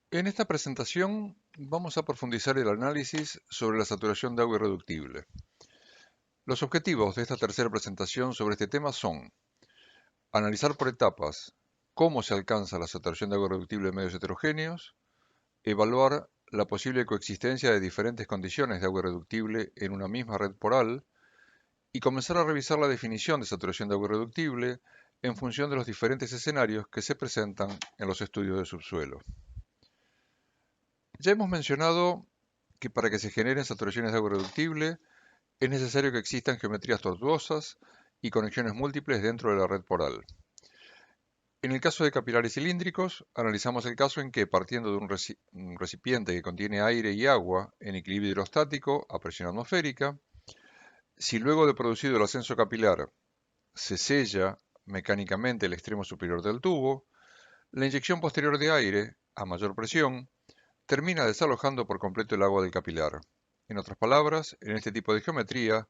En esta presentación vamos a profundizar el análisis sobre la saturación de agua irreductible. Los objetivos de esta tercera presentación sobre este tema son analizar por etapas cómo se alcanza la saturación de agua irreductible en medios heterogéneos, evaluar la posible coexistencia de diferentes condiciones de agua irreductible en una misma red poral y comenzar a revisar la definición de saturación de agua irreductible en función de los diferentes escenarios que se presentan en los estudios de subsuelo. Ya hemos mencionado que para que se generen saturaciones de agua irreductible es necesario que existan geometrías tortuosas y conexiones múltiples dentro de la red poral. En el caso de capilares cilíndricos, analizamos el caso en que, partiendo de un recipiente que contiene aire y agua en equilibrio hidrostático a presión atmosférica, si luego de producido el ascenso capilar se sella mecánicamente el extremo superior del tubo, la inyección posterior de aire, a mayor presión, termina desalojando por completo el agua del capilar. En otras palabras, en este tipo de geometría,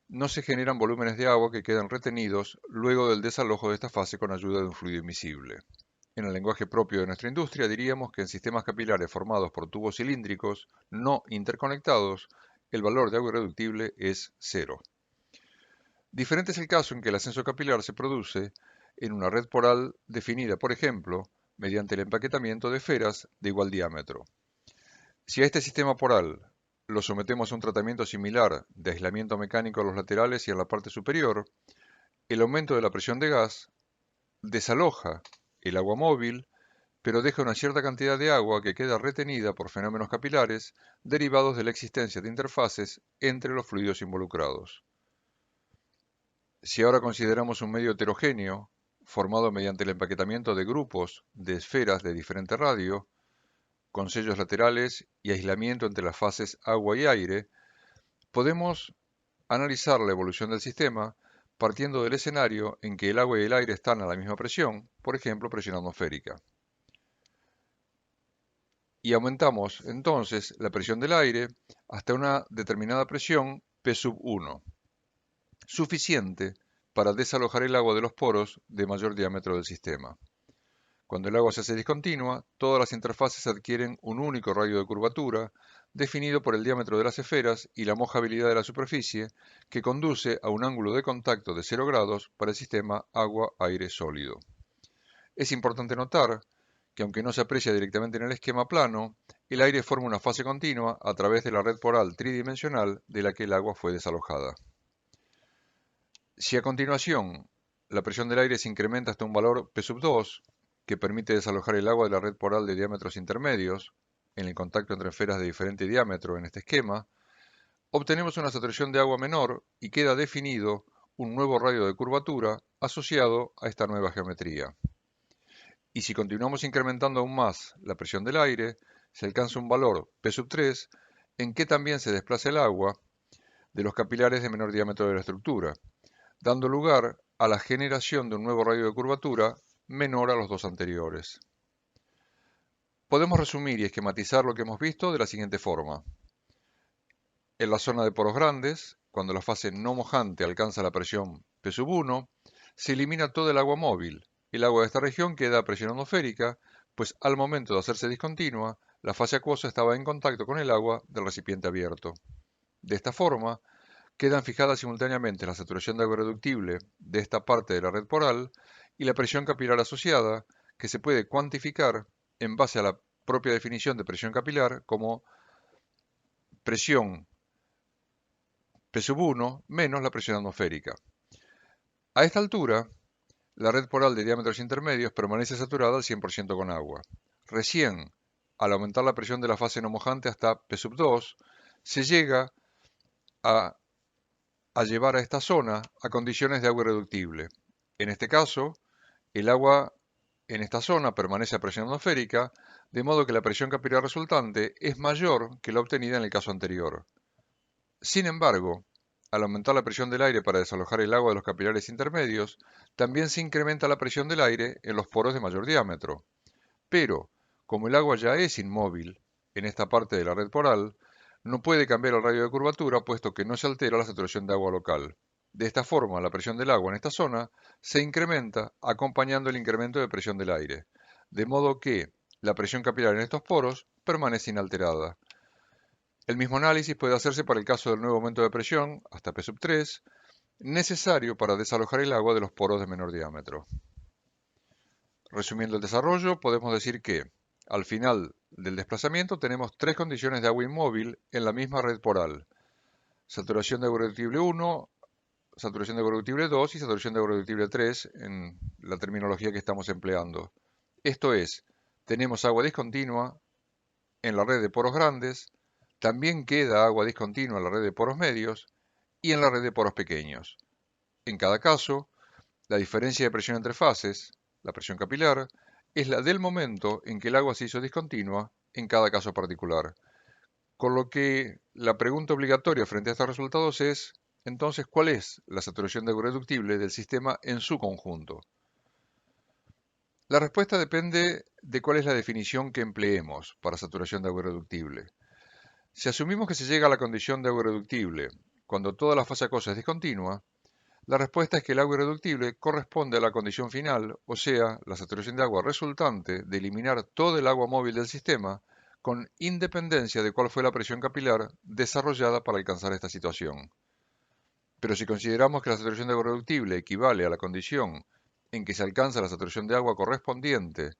no se generan volúmenes de agua que quedan retenidos luego del desalojo de esta fase con ayuda de un fluido invisible. En el lenguaje propio de nuestra industria diríamos que en sistemas capilares formados por tubos cilíndricos no interconectados, el valor de agua irreductible es cero. Diferente es el caso en que el ascenso capilar se produce en una red poral definida, por ejemplo, mediante el empaquetamiento de esferas de igual diámetro. Si a este sistema poral lo sometemos a un tratamiento similar de aislamiento mecánico a los laterales y en la parte superior, el aumento de la presión de gas desaloja el agua móvil, pero deja una cierta cantidad de agua que queda retenida por fenómenos capilares derivados de la existencia de interfaces entre los fluidos involucrados. Si ahora consideramos un medio heterogéneo, formado mediante el empaquetamiento de grupos de esferas de diferente radio, con sellos laterales y aislamiento entre las fases agua y aire, podemos analizar la evolución del sistema partiendo del escenario en que el agua y el aire están a la misma presión, por ejemplo, presión atmosférica. Y aumentamos entonces la presión del aire hasta una determinada presión P sub 1, suficiente para desalojar el agua de los poros de mayor diámetro del sistema. Cuando el agua se hace discontinua, todas las interfaces adquieren un único radio de curvatura, definido por el diámetro de las esferas y la mojabilidad de la superficie, que conduce a un ángulo de contacto de 0 grados para el sistema agua-aire sólido. Es importante notar que aunque no se aprecia directamente en el esquema plano, el aire forma una fase continua a través de la red poral tridimensional de la que el agua fue desalojada. Si a continuación la presión del aire se incrementa hasta un valor P sub 2, que permite desalojar el agua de la red poral de diámetros intermedios, en el contacto entre esferas de diferente diámetro en este esquema, obtenemos una saturación de agua menor y queda definido un nuevo radio de curvatura asociado a esta nueva geometría. Y si continuamos incrementando aún más la presión del aire, se alcanza un valor P sub 3 en que también se desplaza el agua de los capilares de menor diámetro de la estructura, dando lugar a la generación de un nuevo radio de curvatura menor a los dos anteriores. Podemos resumir y esquematizar lo que hemos visto de la siguiente forma. En la zona de poros grandes, cuando la fase no mojante alcanza la presión P sub 1, se elimina todo el agua móvil. El agua de esta región queda a presión atmosférica, pues al momento de hacerse discontinua, la fase acuosa estaba en contacto con el agua del recipiente abierto. De esta forma, quedan fijadas simultáneamente la saturación de agua reductible de esta parte de la red poral y la presión capilar asociada, que se puede cuantificar en base a la propia definición de presión capilar como presión P sub 1 menos la presión atmosférica. A esta altura, la red poral de diámetros intermedios permanece saturada al 100% con agua. Recién, al aumentar la presión de la fase no mojante hasta P sub 2, se llega a llevar a esta zona a condiciones de agua irreductible. En este caso, el agua en esta zona permanece a presión atmosférica, de modo que la presión capilar resultante es mayor que la obtenida en el caso anterior. Sin embargo, al aumentar la presión del aire para desalojar el agua de los capilares intermedios, también se incrementa la presión del aire en los poros de mayor diámetro. Pero, como el agua ya es inmóvil en esta parte de la red poral, no puede cambiar el radio de curvatura puesto que no se altera la saturación de agua local. De esta forma, la presión del agua en esta zona se incrementa acompañando el incremento de presión del aire, de modo que, La presión capilar en estos poros permanece inalterada. El mismo análisis puede hacerse para el caso del nuevo aumento de presión, hasta P sub 3, necesario para desalojar el agua de los poros de menor diámetro. Resumiendo el desarrollo, podemos decir que, al final del desplazamiento, tenemos tres condiciones de agua inmóvil en la misma red poral: saturación de agua reductible 1, saturación de agua reductible 2 y saturación de agua reductible 3 en la terminología que estamos empleando. Esto es, tenemos agua discontinua en la red de poros grandes, también queda agua discontinua en la red de poros medios y en la red de poros pequeños. En cada caso, la diferencia de presión entre fases, la presión capilar, es la del momento en que el agua se hizo discontinua en cada caso particular. Con lo que la pregunta obligatoria frente a estos resultados es, entonces, ¿cuál es la saturación de agua reductible del sistema en su conjunto? La respuesta depende de cuál es la definición que empleemos para saturación de agua reductible. Si asumimos que se llega a la condición de agua reductible cuando toda la fase acuosa es discontinua, la respuesta es que el agua irreductible corresponde a la condición final, o sea, la saturación de agua resultante de eliminar todo el agua móvil del sistema, con independencia de cuál fue la presión capilar desarrollada para alcanzar esta situación. Pero si consideramos que la saturación de agua reductible equivale a la condición en que se alcanza la saturación de agua correspondiente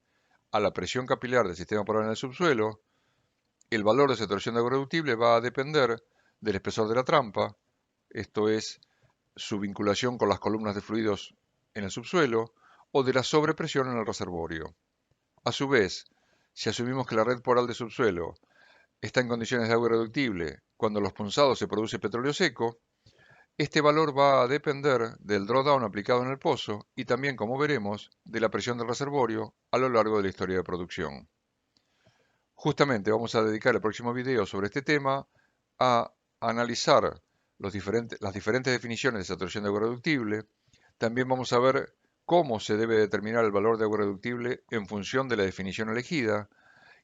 a la presión capilar del sistema polar en el subsuelo, el valor de saturación de agua reductible va a depender del espesor de la trampa, esto es, su vinculación con las columnas de fluidos en el subsuelo, o de la sobrepresión en el reservorio. A su vez, si asumimos que la red poral de subsuelo está en condiciones de agua irreductible cuando en los punzados se produce petróleo seco, este valor va a depender del drawdown aplicado en el pozo y también, como veremos, de la presión del reservorio a lo largo de la historia de producción. Justamente vamos a dedicar el próximo video sobre este tema a analizar las diferentes definiciones de saturación de agua reductible. También vamos a ver cómo se debe determinar el valor de agua reductible en función de la definición elegida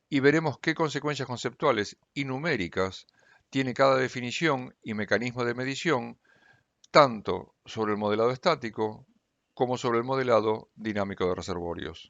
y veremos qué consecuencias conceptuales y numéricas tiene cada definición y mecanismo de medición, tanto sobre el modelado estático como sobre el modelado dinámico de reservorios.